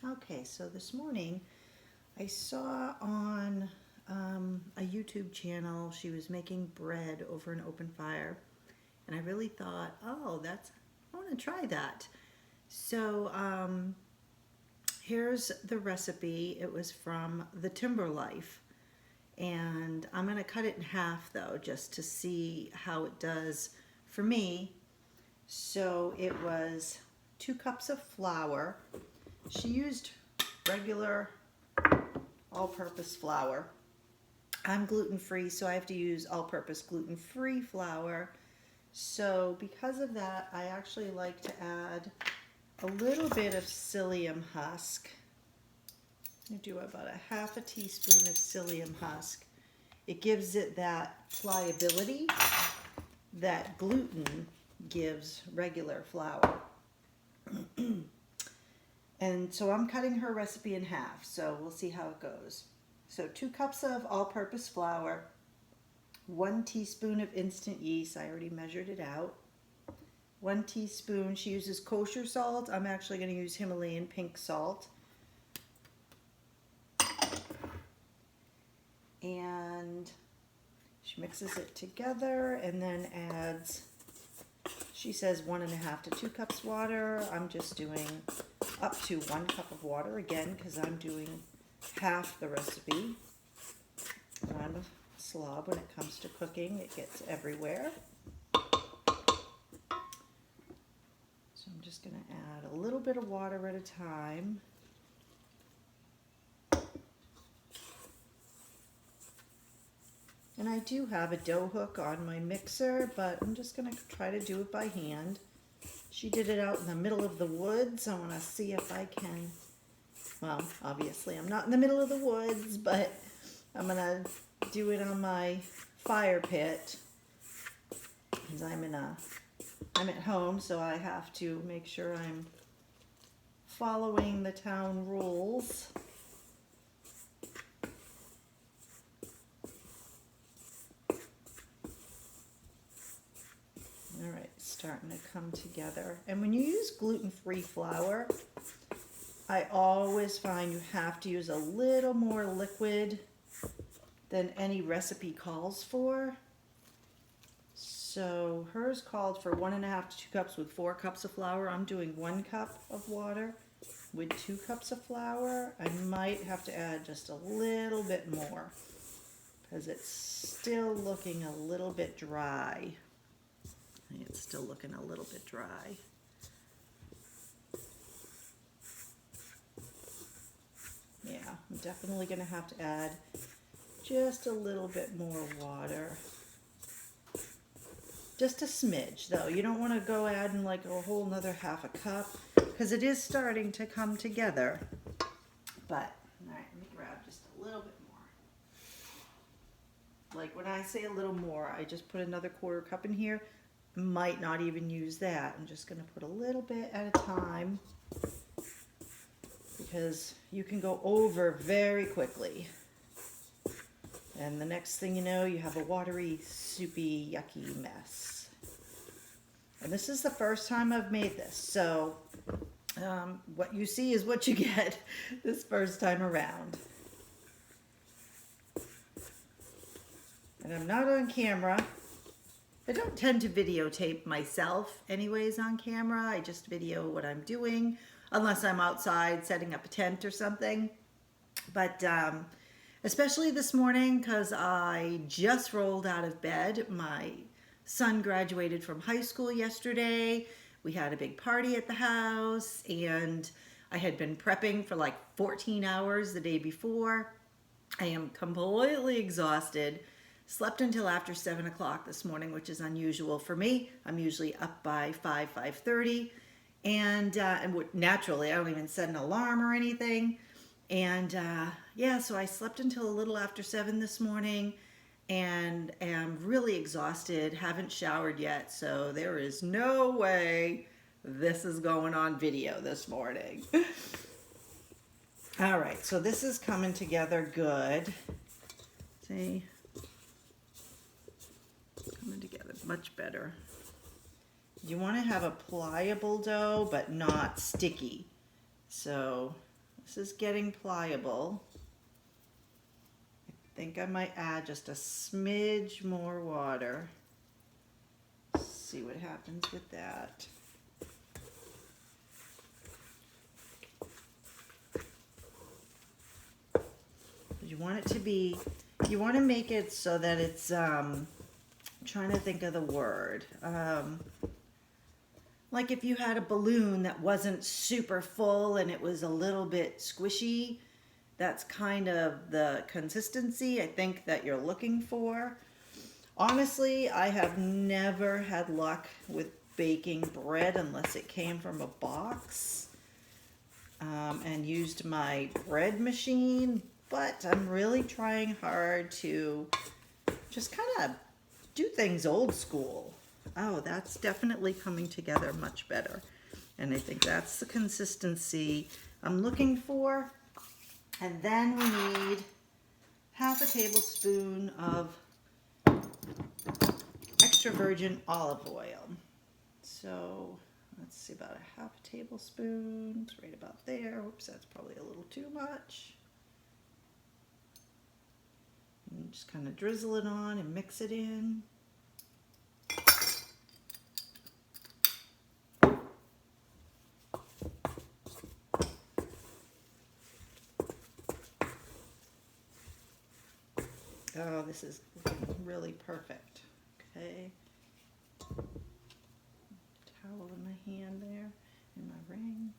Okay, so this morning I saw on a YouTube channel she was making bread over an open fire, and I really thought, oh, I want to try that. So here's the recipe. It was from the Timber Life, and I'm going to cut it in half though, just to see how it does for me. So it was 2 cups of flour. She used regular all-purpose flour. I'm gluten-free, so I have to use all-purpose gluten-free flour. So because of that, I actually like to add a little bit of psyllium husk. I do about a half a teaspoon of psyllium husk. It gives it that pliability that gluten gives regular flour. And so I'm cutting her recipe in half, so we'll see how it goes. So 2 cups of all-purpose flour, 1 teaspoon of instant yeast, I already measured it out. 1 teaspoon, she uses kosher salt, I'm actually going to use Himalayan pink salt. And she mixes it together and then adds, she says 1.5 to 2 cups water. I'm just doing up to 1 cup of water again because I'm doing half the recipe. I'm a slob when it comes to cooking. It gets everywhere. So I'm just going to add a little bit of water at a time. And I do have a dough hook on my mixer, but I'm just going to try to do it by hand. She did it out in the middle of the woods. I want to see if I can, well, obviously I'm not in the middle of the woods, but I'm going to do it on my fire pit. Because I'm at home, so I have to make sure I'm following the town rules. All right, starting to come together. And when you use gluten-free flour, I always find you have to use a little more liquid than any recipe calls for. So hers called for 1.5 to 2 cups with 4 cups of flour. I'm doing 1 cup of water with 2 cups of flour. I might have to add just a little bit more because it's still looking a little bit dry. It's still looking a little bit dry. Yeah, I'm definitely going to have to add just a little bit more water. Just a smidge, though. You don't want to go adding like a whole nother half a cup because it is starting to come together. But, all right, let me grab just a little bit more. Like when I say a little more, I just put another 1/4 cup in here. Might not even use that. I'm just going to put a little bit at a time because you can go over very quickly. And the next thing you know, you have a watery, soupy, yucky mess. And this is the first time I've made this, so what you see is what you get this first time around. And I'm not on camera. I don't tend to videotape myself anyways on camera. I just video what I'm doing, unless I'm outside setting up a tent or something. But especially this morning because I just rolled out of bed. My son graduated from high school yesterday. We had a big party at the house, and I had been prepping for like 14 hours the day before. I am completely exhausted. Slept until after 7 o'clock this morning, which is unusual for me. I'm usually up by 5:30. And naturally, I don't even set an alarm or anything. And yeah, so I slept until a little after 7 this morning and am really exhausted. Haven't showered yet, so there is no way this is going on video this morning. All right, so this is coming together good. See? Coming together much better. You want to have a pliable dough, but not sticky. So This is getting pliable. I think I might add just a smidge more water. See what happens with that. You want it to be, you want to make it so that it's, I'm trying to think of the word. Like if you had a balloon that wasn't super full and it was a little bit squishy, that's kind of the consistency I think that you're looking for. Honestly, I have never had luck with baking bread unless it came from a box, and used my bread machine, but I'm really trying hard to just kind of do things old school. Oh, that's definitely coming together much better. And I think that's the consistency I'm looking for. And then we need half a tablespoon of extra virgin olive oil. So let's see, about a half a tablespoon. It's right about there. Oops, that's probably a little too much. And just kind of drizzle it on and mix it in. Oh, this is really perfect. Okay. Towel in my hand there, in my ring.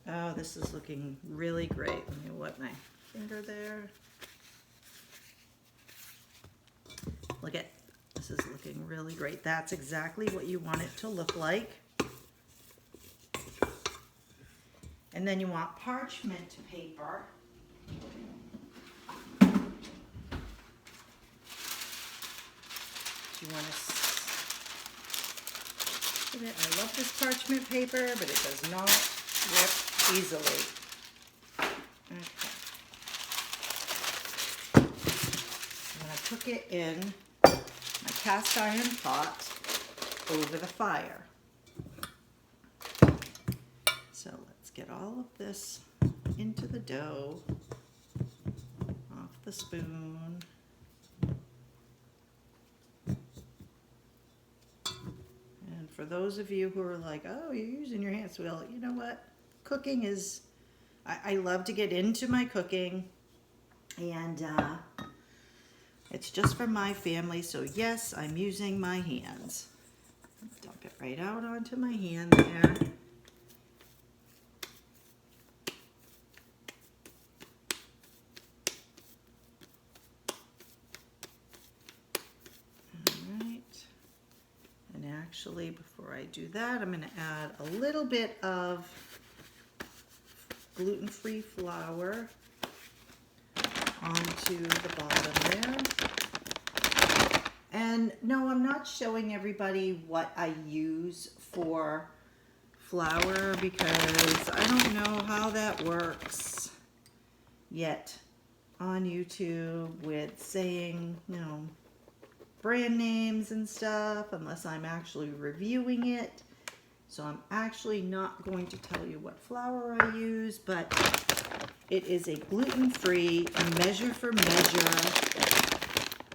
Oh, this is looking really great. Let me wet my finger there. Look at, this is looking really great. That's exactly what you want it to look like. And then you want parchment paper. You want to, I love this parchment paper, but it does not rip easily. Okay. I'm going to cook it in my cast iron pot over the fire. So let's get all of this into the dough, off the spoon. And for those of you who are like, oh, you're using your hands, well, you know what? Cooking is, I love to get into my cooking, and it's just for my family, so yes, I'm using my hands. Dump it right out onto my hand there. Actually, before I do that, I'm going to add a little bit of gluten-free flour onto the bottom there. And no, I'm not showing everybody what I use for flour because I don't know how that works yet on YouTube with saying, you know, brand names and stuff unless I'm actually reviewing it. So I'm actually not going to tell you what flour I use, but it is a gluten-free, measure for measure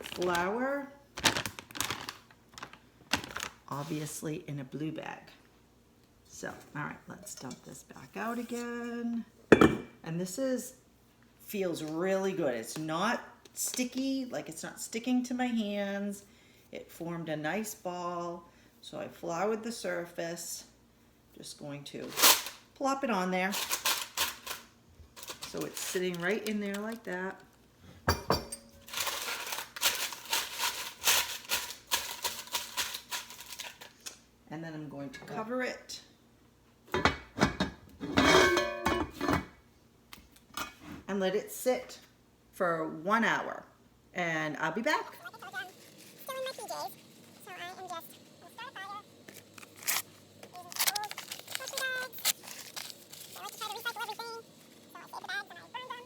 flour, obviously in a blue bag. So, all right, let's dump this back out again. And this feels really good. It's not sticky, like it's not sticking to my hands. It formed a nice ball, so I floured the surface. Just going to plop it on there so it's sitting right in there like that. And then I'm going to cover it and let it sit for 1 hour, and I'll be back. Still in my PJs, so I am just going to start a fire using old grocery bags. I like to try to recycle everything, so I saved the bags and I burned them.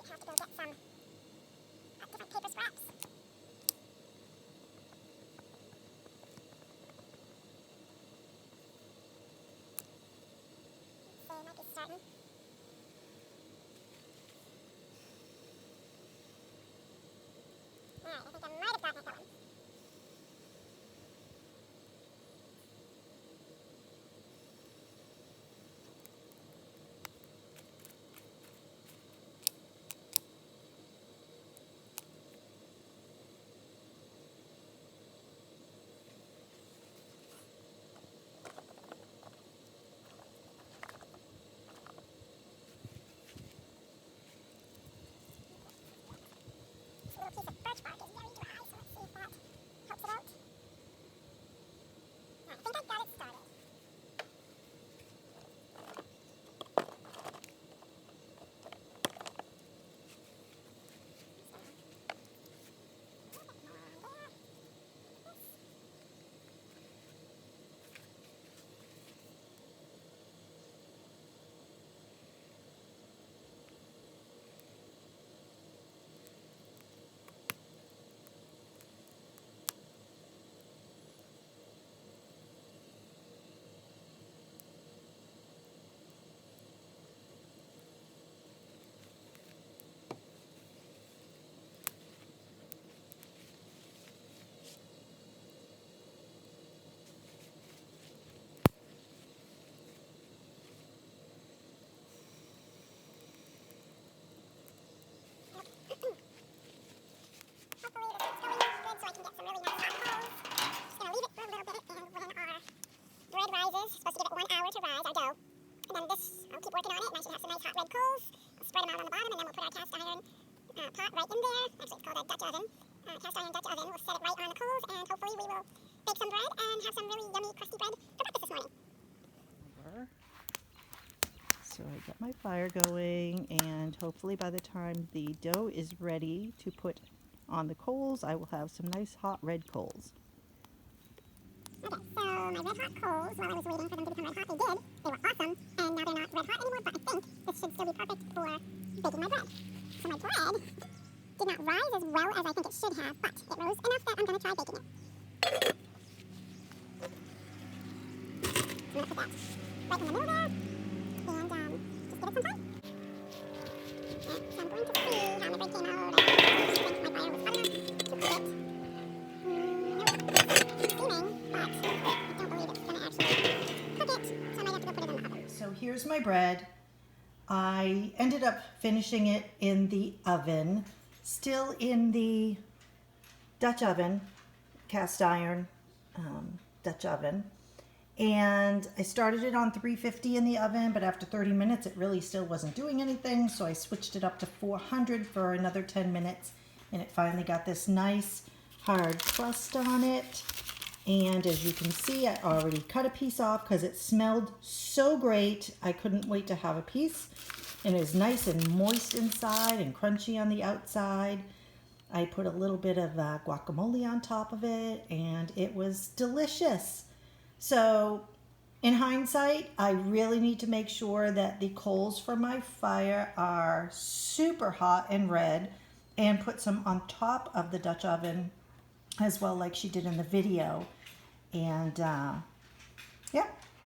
have to go get some different paper scraps. So it might be starting. Alright, I think I might have gotten it going. This little piece of birch bark is very dry, so let's see if that helps it out. Alright, I think I got it started. Hopefully this is going good so I can get some really nice hot coals. Just gonna leave it for a little bit, and when our bread rises, supposed to give it 1 hour to rise, our dough. And then this, I'll keep working on it, and I should have some nice hot red coals. I'll spread them out on the bottom, and then we'll put our cast iron pot right in there. Actually, it's called a Dutch oven. Cast iron Dutch oven. We'll set it right on the coals, and hopefully we will bake some bread and have some really yummy, crusty bread for breakfast this morning. So I got my fire going, and hopefully by the time the dough is ready to put on the coals, I will have some nice hot red coals. Okay, so my red hot coals, while I was waiting for them to become red hot, they did. They were awesome, and now they're not red hot anymore, but I think this should still be perfect for baking my bread. So my bread did not rise as well as I think it should have, but it rose enough that I'm going to try baking it. I'm going to put that right in the middle there, and just give it some time. And so I'm going to see how my bread came out. I think my fire was hot enough to put it. Nope, it's steaming, but I don't believe it's going to actually cook it, so I might have to go put it in the oven. So here's my bread. I ended up finishing it in the oven, still in the Dutch oven, cast iron Dutch oven. And I started it on 350 in the oven, but after 30 minutes it really still wasn't doing anything, so I switched it up to 400 for another 10 minutes, and it finally got this nice hard crust on it. And as you can see, I already cut a piece off because it smelled so great. I couldn't wait to have a piece. And it was nice and moist inside and crunchy on the outside. I put a little bit of guacamole on top of it, and it was delicious. So in hindsight, I really need to make sure that the coals for my fire are super hot and red, and put some on top of the Dutch oven as well, like she did in the video. And yeah,